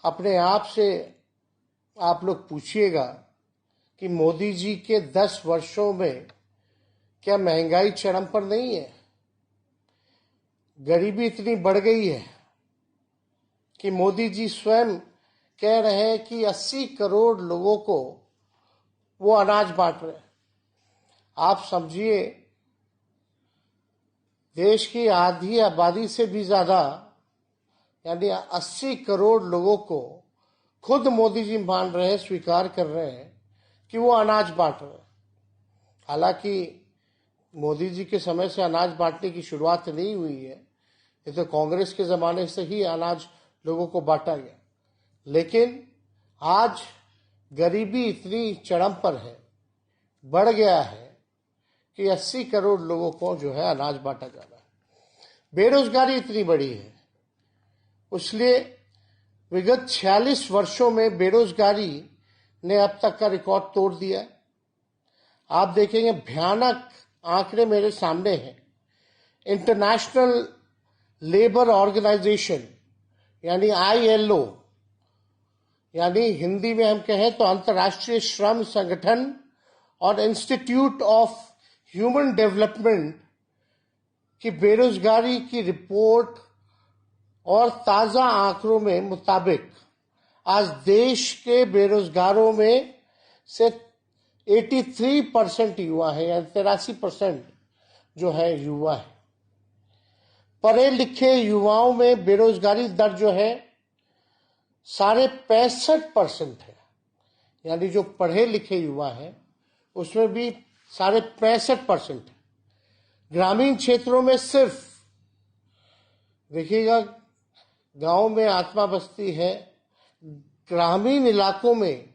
अपने आप से आप लोग पूछिएगा कि मोदी जी के 10 वर्षों में क्या महंगाई चरम पर नहीं है? गरीबी इतनी बढ़ गई है कि मोदी जी स्वयं कह रहे हैं कि 80 करोड़ लोगों को वो अनाज बांट रहे हैं। आप समझिए, देश की आधी आबादी से भी ज्यादा यानी 80 करोड़ लोगों को खुद मोदी जी मान रहे हैं, स्वीकार कर रहे हैं कि वो अनाज बांट रहे हैं। हालांकि मोदी जी के समय से अनाज बांटने की शुरुआत नहीं हुई है, ये तो कांग्रेस के जमाने से ही अनाज लोगों को बांटा गया। लेकिन आज गरीबी इतनी चरम पर है, बढ़ गया है कि 80 करोड़ लोगों को जो है अनाज बांटा जा रहा है। बेरोजगारी इतनी बड़ी है, इसलिए विगत 46 वर्षों में बेरोजगारी ने अब तक का रिकॉर्ड तोड़ दिया है। आप देखेंगे, भयानक आंकड़े मेरे सामने हैं। इंटरनेशनल लेबर ऑर्गेनाइजेशन यानी ILO, यानी हिंदी में हम कहें तो अंतर्राष्ट्रीय श्रम संगठन, और इंस्टीट्यूट ऑफ ह्यूमन डेवलपमेंट की बेरोजगारी की रिपोर्ट और ताजा आंकड़ों में मुताबिक आज देश के बेरोजगारों में से 83% युवा है, यानी 83% जो है युवा है। पढ़े लिखे युवाओं में बेरोजगारी दर जो है 65.5% है, यानी जो पढ़े लिखे युवा है उसमें भी 65.5% है। ग्रामीण क्षेत्रों में सिर्फ देखिएगा, गांव में आत्मा बस्ती है, ग्रामीण इलाकों में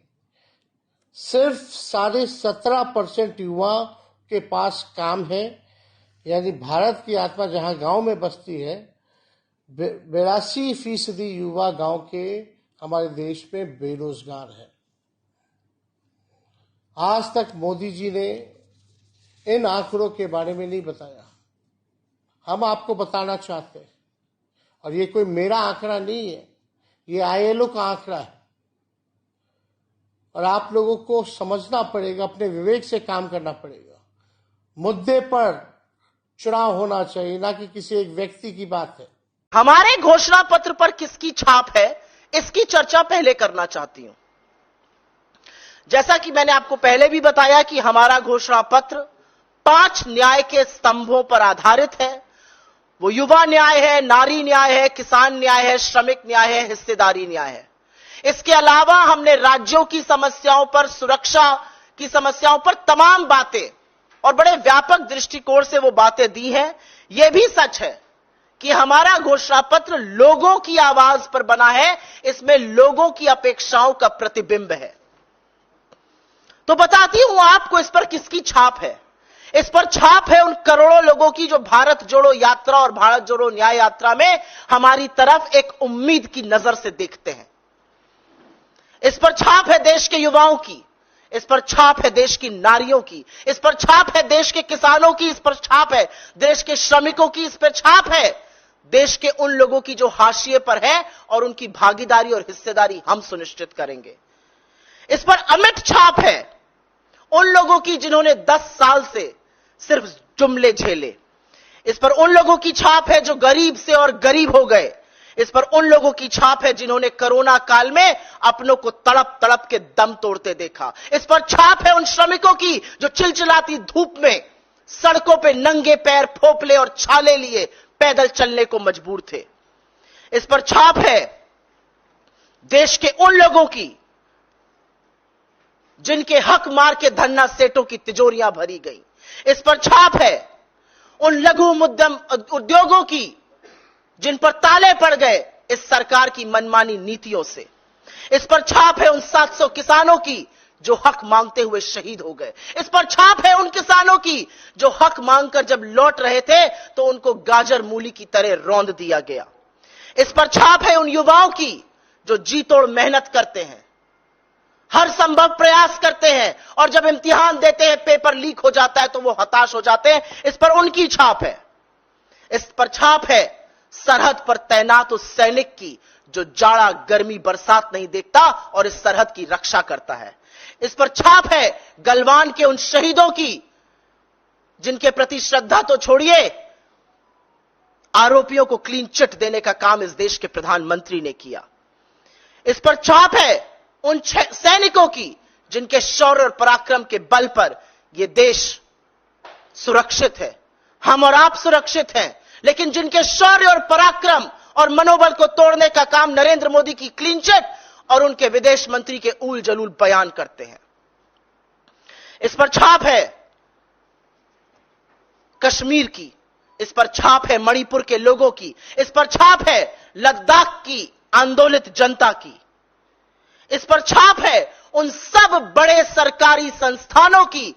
सिर्फ 17.5% युवा के पास काम है। यानी भारत की आत्मा जहां गांव में बसती है, 82% युवा गांव के हमारे देश में बेरोजगार है। आज तक मोदी जी ने इन आंकड़ों के बारे में नहीं बताया। हम आपको बताना चाहते हैं, और ये कोई मेरा आंकड़ा नहीं है, ये ILO का आंकड़ा है। और आप लोगों को समझना पड़ेगा, अपने विवेक से काम करना पड़ेगा। मुद्दे पर चुनाव होना चाहिए, ना कि किसी एक व्यक्ति की बात है। हमारे घोषणा पत्र पर किसकी छाप है, इसकी चर्चा पहले करना चाहती हूं। जैसा कि मैंने आपको पहले भी बताया कि हमारा घोषणा पत्र 5 न्याय के स्तंभों पर आधारित है। वो युवा न्याय है, नारी न्याय है, किसान न्याय है, श्रमिक न्याय है, हिस्सेदारी न्याय है। इसके अलावा हमने राज्यों की समस्याओं पर, सुरक्षा की समस्याओं पर तमाम बातें और बड़े व्यापक दृष्टिकोण से वो बातें दी हैं। यह भी सच है कि हमारा घोषणा पत्र लोगों की आवाज पर बना है, इसमें लोगों की अपेक्षाओं का प्रतिबिंब है। तो बताती हूं आपको इस पर किसकी छाप है। इस पर छाप है उन करोड़ों लोगों की जो भारत जोड़ो यात्रा और भारत जोड़ो न्याय यात्रा में हमारी तरफ एक उम्मीद की नजर से देखते हैं। इस पर छाप है देश के युवाओं की, इस पर छाप है देश की नारियों की, इस पर छाप है देश के किसानों की, इस पर छाप है देश के श्रमिकों की, इस पर छाप है देश के उन लोगों की जो हाशिए पर है, और उनकी भागीदारी और हिस्सेदारी हम सुनिश्चित करेंगे। इस पर अमिट छाप है उन लोगों की जिन्होंने 10 साल से सिर्फ जुमले झेले। इस पर उन लोगों की छाप है जो गरीब से और गरीब हो गए। इस पर उन लोगों की छाप है जिन्होंने कोरोना काल में अपनों को तड़प तड़प के दम तोड़ते देखा। इस पर छाप है उन श्रमिकों की जो चिलचिलाती धूप में सड़कों पे नंगे पैर, फोपले और छाले लिए पैदल चलने को मजबूर थे। इस पर छाप है देश के उन लोगों की जिनके हक मार के धन्ना सेठों की तिजोरियां भरी गई। इस पर छाप है उन लघु मध्यम उद्योगों की जिन पर ताले पड़ गए इस सरकार की मनमानी नीतियों से। इस पर छाप है उन 700 किसानों की जो हक मांगते हुए शहीद हो गए। इस पर छाप है उन किसानों की जो हक मांगकर जब लौट रहे थे तो उनको गाजर मूली की तरह रौंद दिया गया। इस पर छाप है उन युवाओं की जो जी तोड़ मेहनत करते हैं, हर संभव प्रयास करते हैं, और जब इम्तिहान देते हैं पेपर लीक हो जाता है तो वो हताश हो जाते हैं। इस पर उनकी छाप है। इस पर छाप है सरहद पर तैनात उस सैनिक की जो जाड़ा गर्मी बरसात नहीं देखता और इस सरहद की रक्षा करता है। इस पर छाप है गलवान के उन शहीदों की जिनके प्रति श्रद्धा तो छोड़िए, आरोपियों को क्लीन चिट देने का काम इस देश के प्रधानमंत्री ने किया। इस पर छाप है उन सैनिकों की जिनके शौर्य और पराक्रम के बल पर यह देश सुरक्षित है, हम और आप सुरक्षित हैं, लेकिन जिनके शौर्य और पराक्रम और मनोबल को तोड़ने का काम नरेंद्र मोदी की क्लीन चिट और उनके विदेश मंत्री के ऊल जलूल बयान करते हैं। इस पर छाप है कश्मीर की, इस पर छाप है मणिपुर के लोगों की, इस पर छाप है लद्दाख की आंदोलित जनता की, इस पर छाप है उन सब बड़े सरकारी संस्थानों की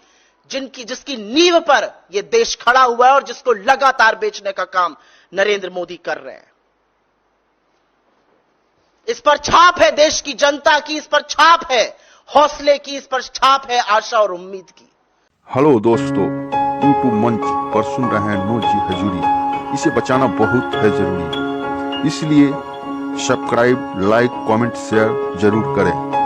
जिसकी नींव पर यह देश खड़ा हुआ है और जिसको लगातार बेचने का काम नरेंद्र मोदी कर रहे हैं। इस पर छाप है देश की जनता की, इस पर छाप है हौसले की, इस पर छाप है आशा और उम्मीद की। हेलो दोस्तों, यूट्यूब मंच पर सुन रहे हैं नूर जी हजूरी। इसे बचाना बहुत है जरूरी, इसलिए सब्सक्राइब, लाइक, कमेंट, शेयर जरूर करें।